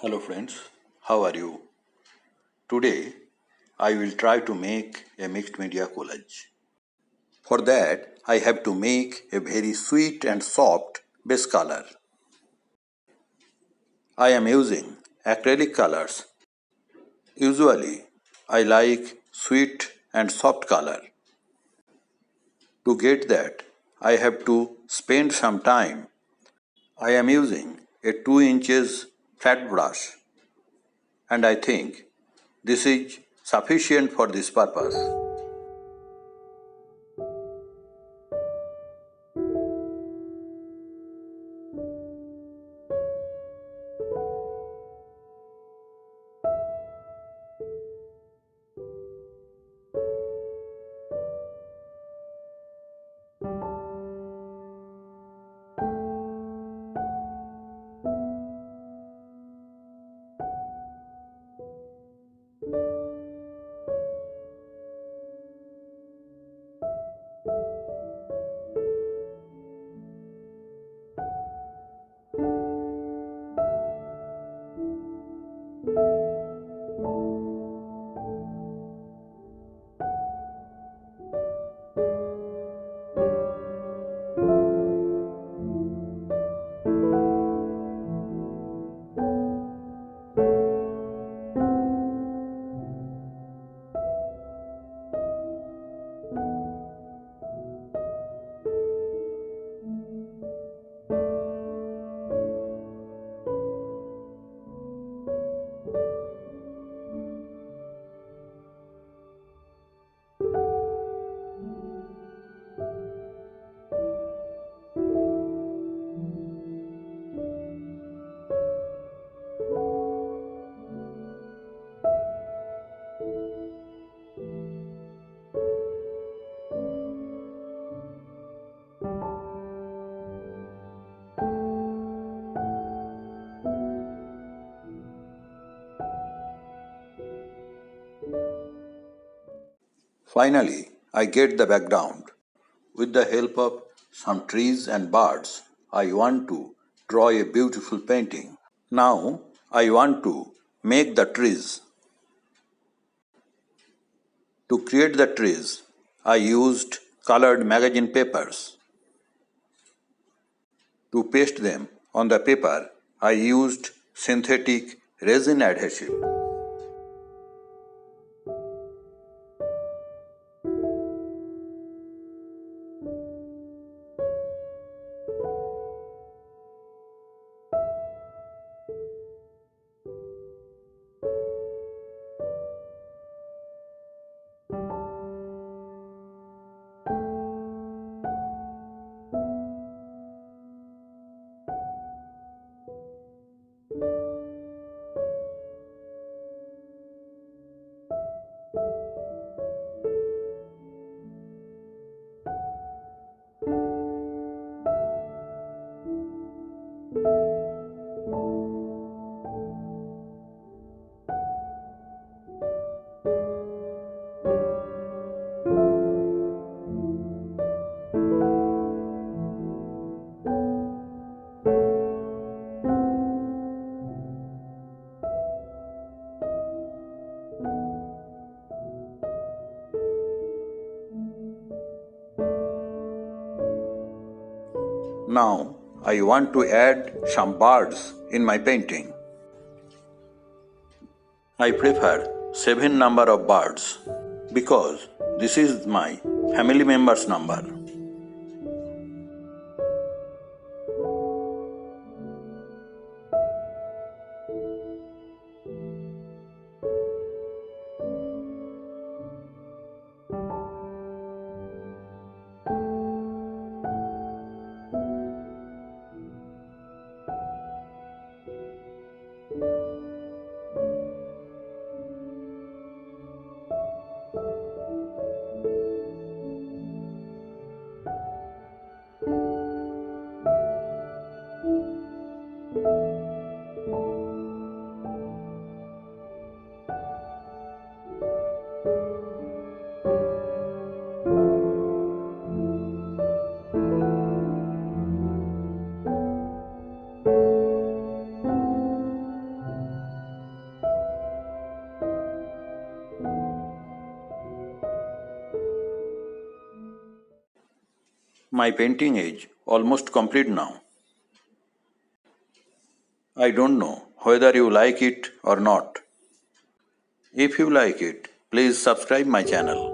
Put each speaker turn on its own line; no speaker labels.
Hello friends, how are you? Today I will try to make a mixed media collage. For that I have to make a very sweet and soft base color. I am using acrylic colors. Usually I like sweet and soft color. To get that I have to spend some time. I am using a 2 inches flat brush and I think this is sufficient for this purpose. Finally, I get the background. With the help of some trees and birds, I want to draw a beautiful painting. Now, I want to make the trees. To create the trees, I used colored magazine papers. To paste them on the paper, I used synthetic resin adhesive. Now, I want to add some birds in my painting. I prefer 7 number of birds because this is my family member's number. My painting is almost complete now. I don't know whether you like it or not. If you like it, please subscribe my channel.